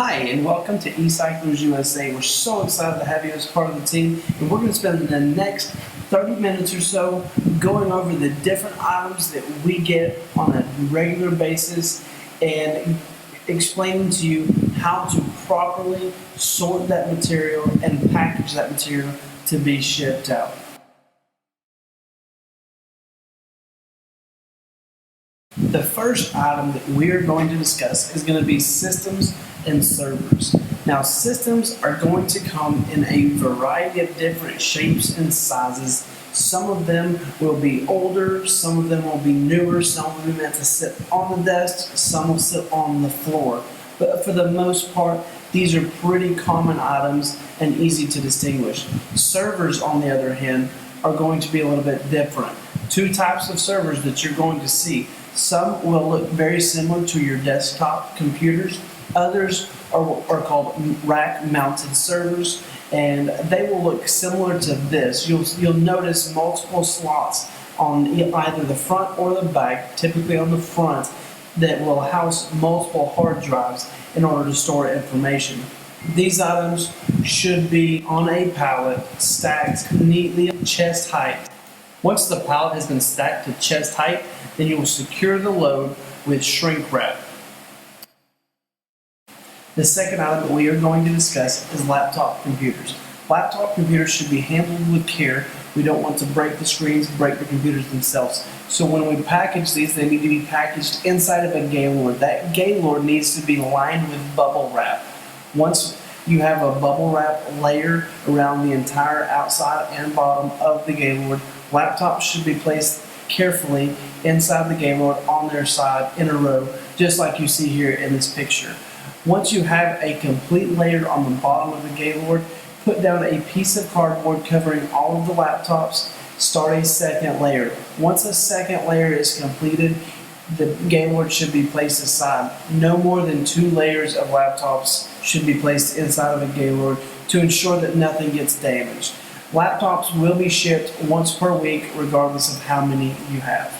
Hi, and welcome to eCyclers USA. We're so excited to have you as part of the team, and we're going to spend the next 30 minutes or so going over the different items that we get on a regular basis and explaining to you how to properly sort that material and package that material to be shipped out. The first item that we are going to discuss is going to be systems and servers. Now, systems are going to come in a variety of different shapes and sizes. Some of them will be older, some of them will be newer, some of them have to sit on the desk, some will sit on the floor. But for the most part, these are pretty common items and easy to distinguish. Servers, on the other hand, are going to be a little bit different. Two types of servers that you're going to see. Some will look very similar to your desktop computers. Others are called rack-mounted servers, and they will look similar to this. You'll notice multiple slots on either the front or the back, typically on the front, that will house multiple hard drives in order to store information. These items should be on a pallet, stacked neatly chest height. Once the pallet has been stacked to chest height, then you will secure the load with shrink wrap. The second item that we are going to discuss is laptop computers. Laptop computers should be handled with care. We don't want to break the screens, break the computers themselves. So when we package these, they need to be packaged inside of a gaylord. That gaylord needs to be lined with bubble wrap. Once you have a bubble wrap layer around the entire outside and bottom of the gaylord, laptops should be placed carefully inside the gaylord on their side in a row, just like you see here in this picture. Once you have a complete layer on the bottom of the gaylord, put down a piece of cardboard covering all of the laptops. Start a second layer. Once a second layer is completed, the gaylord should be placed aside. No more than 2 layers of laptops should be placed inside of a gaylord to ensure that nothing gets damaged. Laptops will be shipped once per week regardless of how many you have.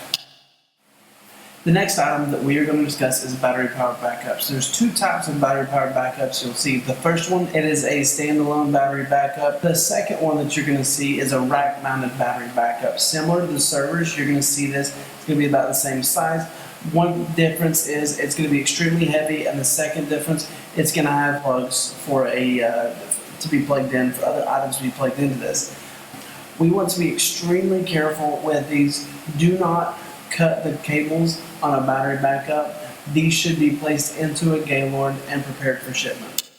The next item that we are going to discuss is battery-powered backups. There's 2 types of battery-powered backups you'll see. The first one, it is a standalone battery backup. The second one that you're going to see is a rack-mounted battery backup. Similar to the servers, you're going to see this. It's going to be about the same size. One difference is it's going to be extremely heavy, and the second difference, it's going to have plugs for to be plugged in, for other items to be plugged into this. We want to be extremely careful with these. Do not cut the cables on a battery backup. These should be placed into a gaylord and prepared for shipment.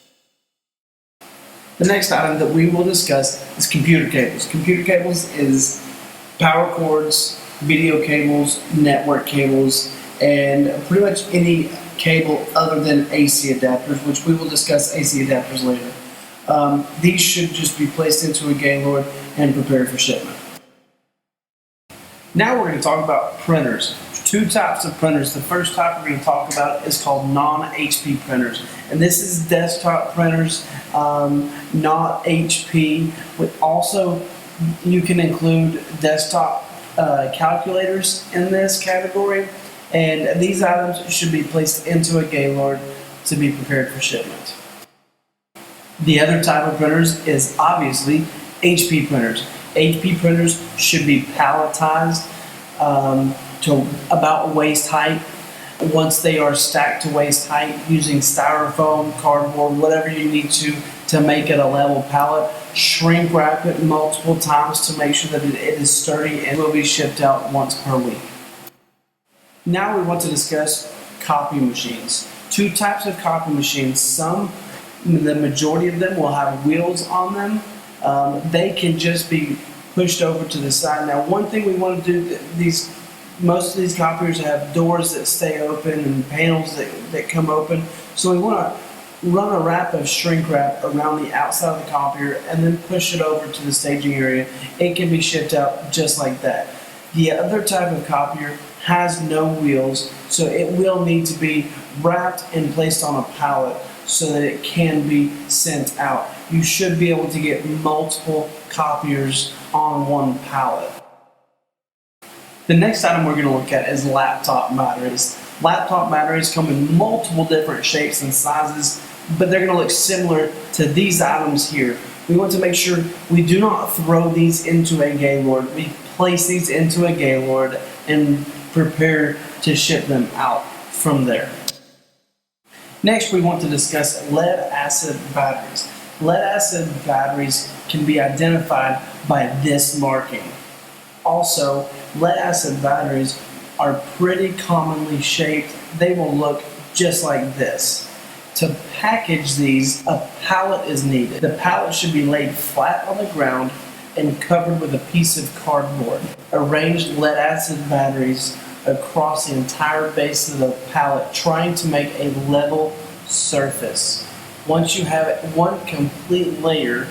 The next item that we will discuss is computer cables. Computer cables is power cords, video cables, network cables, and pretty much any cable other than AC adapters, which we will discuss AC adapters later. These should just be placed into a gaylord and prepared for shipment. Now we're going to talk about printers. There's 2 types of printers. The first type we're going to talk about is called non-HP printers. And this is desktop printers, not HP. But also, you can include desktop calculators in this category. And these items should be placed into a gaylord to be prepared for shipment. The other type of printers is obviously HP printers. HP printers should be palletized to about waist height. Once they are stacked to waist height using styrofoam, cardboard, whatever you need to make it a level pallet, shrink wrap it multiple times to make sure that it is sturdy and will be shipped out once per week. Now we want to discuss copy machines. 2 types of copy machines. The majority of them will have wheels on them. They can just be pushed over to the side. Now, one thing we want to do, most of these copiers have doors that stay open and panels that come open. So we want to run a wrap of shrink wrap around the outside of the copier and then push it over to the staging area. It can be shipped out just like that. The other type of copier has no wheels, so it will need to be wrapped and placed on a pallet so that it can be sent out. You should be able to get multiple copiers on one pallet. The next item we're going to look at is laptop batteries. Laptop batteries come in multiple different shapes and sizes, but they're going to look similar to these items here. We want to make sure we do not throw these into a Gaylord. We place these into a Gaylord and prepare to ship them out from there. Next, we want to discuss lead acid batteries. Lead acid batteries can be identified by this marking. Also, lead acid batteries are pretty commonly shaped. They will look just like this. To package these, a pallet is needed. The pallet should be laid flat on the ground and covered with a piece of cardboard. Arrange lead acid batteries across the entire base of the pallet, trying to make a level surface. Once you have one complete layer,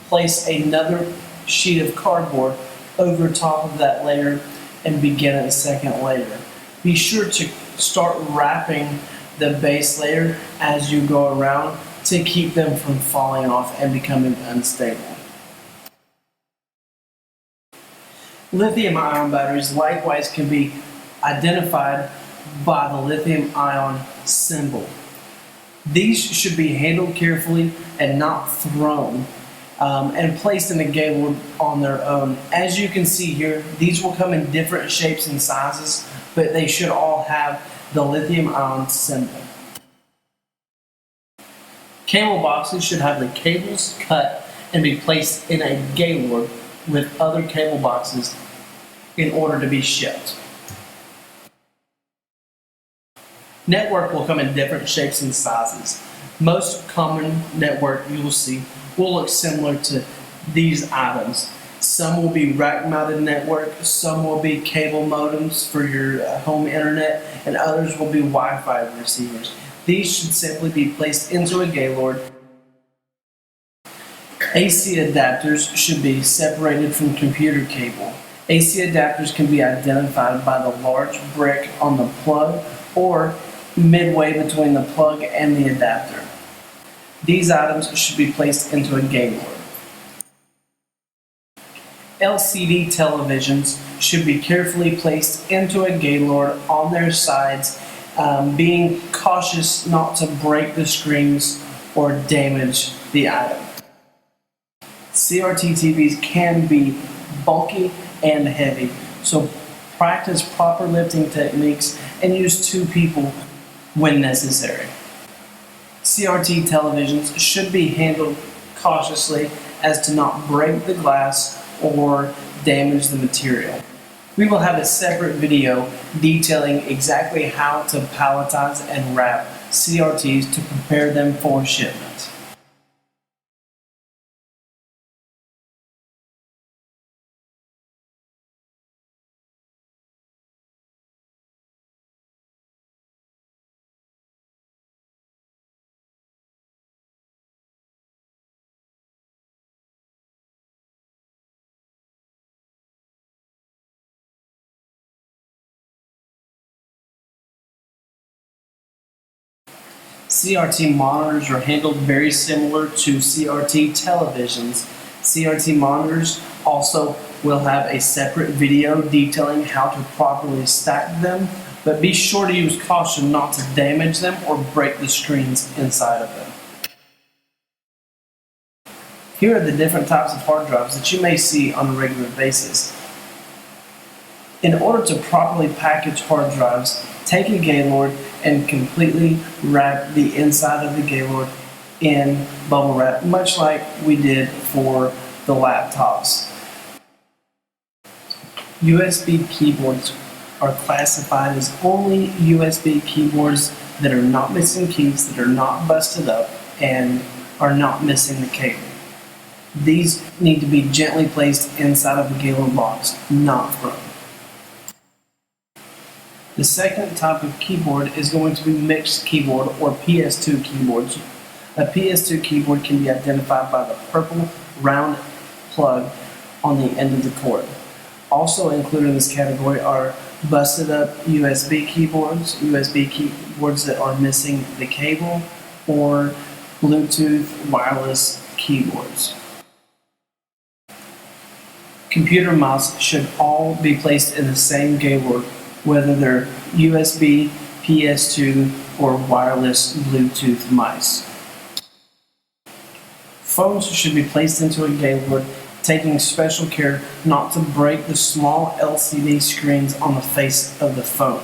place another sheet of cardboard over top of that layer and begin a second layer. Be sure to start wrapping the base layer as you go around to keep them from falling off and becoming unstable. Lithium-ion batteries likewise can be identified by the lithium-ion symbol. These should be handled carefully and not thrown and placed in a Gaylord on their own. As you can see here, these will come in different shapes and sizes, but they should all have the lithium-ion symbol. Cable boxes should have the cables cut and be placed in a Gaylord with other cable boxes in order to be shipped. Network will come in different shapes and sizes. Most common network you will see will look similar to these items. Some will be rack-mounted network, some will be cable modems for your home internet, and others will be Wi-Fi receivers. These should simply be placed into a Gaylord. AC adapters should be separated from computer cable. AC adapters can be identified by the large brick on the plug or midway between the plug and the adapter. These items should be placed into a Gaylord. LCD televisions should be carefully placed into a Gaylord on their sides, being cautious not to break the screens or damage the item. CRT TVs can be bulky and heavy, so practice proper lifting techniques and use 2 people when necessary. CRT televisions should be handled cautiously as to not break the glass or damage the material. We will have a separate video detailing exactly how to palletize and wrap CRTs to prepare them for shipment. CRT monitors are handled very similar to CRT televisions. CRT monitors also will have a separate video detailing how to properly stack them, but be sure to use caution not to damage them or break the screens inside of them. Here are the different types of hard drives that you may see on a regular basis. In order to properly package hard drives, take a Gaylord and completely wrap the inside of the Gaylord in bubble wrap, much like we did for the laptops. USB keyboards are classified as only USB keyboards that are not missing keys, that are not busted up, and are not missing the cable. These need to be gently placed inside of the Gaylord box, not thrown. The second type of keyboard is going to be mixed keyboard or PS2 keyboards. A PS2 keyboard can be identified by the purple round plug on the end of the cord. Also included in this category are busted up USB keyboards that are missing the cable, or Bluetooth wireless keyboards. Computer mouse should all be placed in the same Gaylord whether they're USB, PS2, or wireless Bluetooth mice. Phones should be placed into a Gaylord, taking special care not to break the small LCD screens on the face of the phone.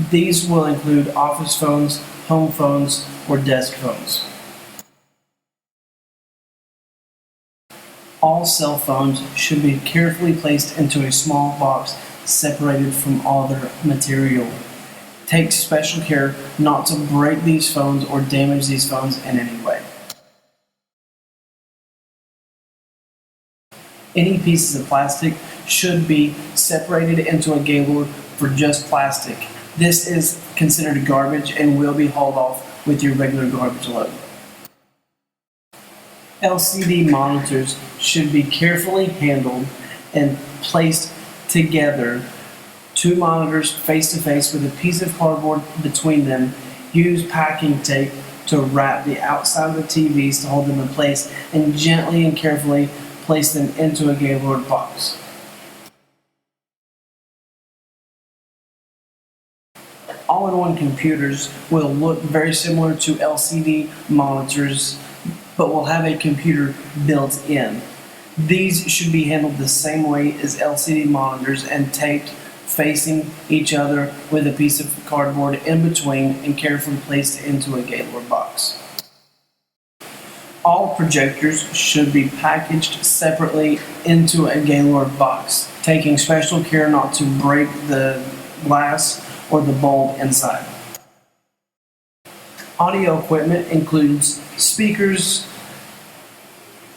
These will include office phones, home phones, or desk phones. All cell phones should be carefully placed into a small box separated from all their material. Take special care not to break these phones or damage these phones in any way. Any pieces of plastic should be separated into a Gaylord for just plastic. This is considered garbage and will be hauled off with your regular garbage load. LCD monitors should be carefully handled and placed together. Two monitors face to face with a piece of cardboard between them. Use packing tape to wrap the outside of the TVs to hold them in place, and gently and carefully place them into a Gaylord box. All-in-one computers will look very similar to LCD monitors, but will have a computer built in. These should be handled the same way as LCD monitors and taped facing each other with a piece of cardboard in between and carefully placed into a Gaylord box. All projectors should be packaged separately into a Gaylord box, taking special care not to break the glass or the bulb inside. Audio equipment includes speakers,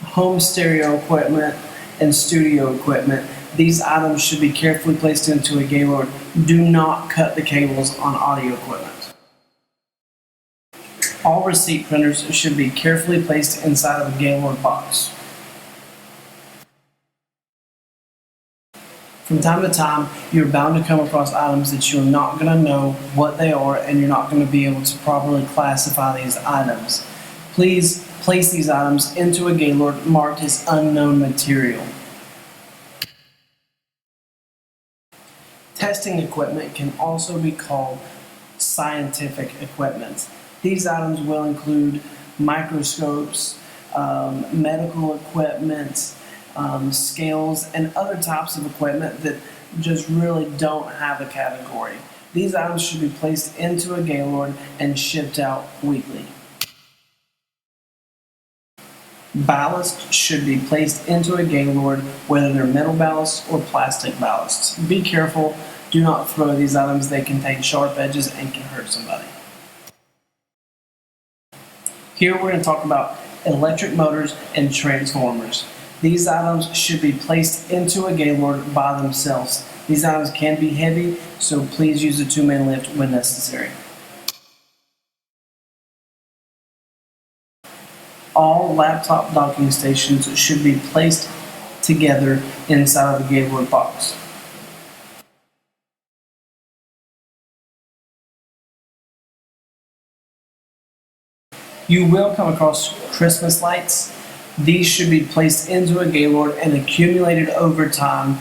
home stereo equipment, and studio equipment. These items should be carefully placed into a Gaylord. Do not cut the cables on audio equipment. All receipt printers should be carefully placed inside of a Gaylord box. From time to time, you're bound to come across items that you're not going to know what they are, and you're not going to be able to properly classify these items. Please place these items into a Gaylord marked as unknown material. Testing equipment can also be called scientific equipment. These items will include microscopes, medical equipment, scales, and other types of equipment that just really don't have a category. These items should be placed into a Gaylord and shipped out weekly. Ballast should be placed into a Gaylord, whether they're metal ballasts or plastic ballasts. Be careful, do not throw these items. They contain sharp edges and can hurt somebody. Here we're going to talk about electric motors and transformers. These items should be placed into a Gaylord by themselves. These items can be heavy, so please use a two-man lift when necessary. All laptop docking stations should be placed together inside of a Gaylord box. You will come across Christmas lights. These should be placed into a Gaylord and accumulated over time.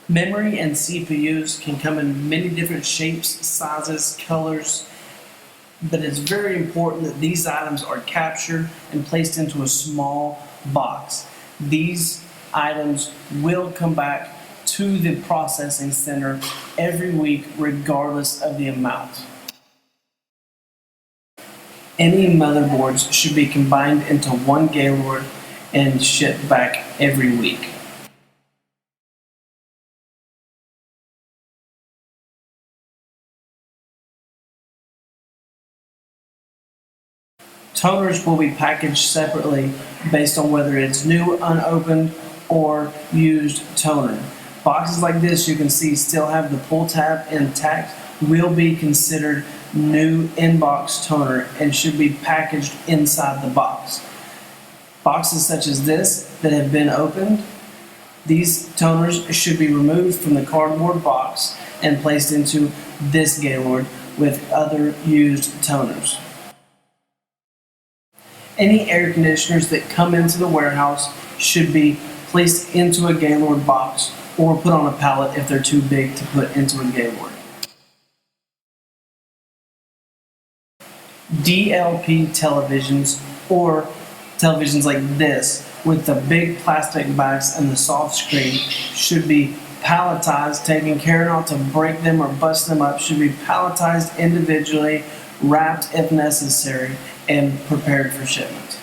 Memory and CPUs can come in many different shapes, sizes, colors, but it's very important that these items are captured and placed into a small box. These items will come back to the processing center every week, regardless of the amount. Any motherboards should be combined into one Gaylord and shipped back every week. Toners will be packaged separately based on whether it's new, unopened, or used toner. Boxes like this, you can see, still have the pull tab intact, will be considered new in-box toner and should be packaged inside the box. Boxes such as this that have been opened, these toners should be removed from the cardboard box and placed into this Gaylord with other used toners. Any air conditioners that come into the warehouse should be placed into a Gaylord box or put on a pallet if they're too big to put into a Gaylord. DLP televisions, or televisions like this with the big plastic backs and the soft screen, should be palletized, taking care not to break them or bust them up, should be palletized individually, wrapped if necessary, and prepared for shipment.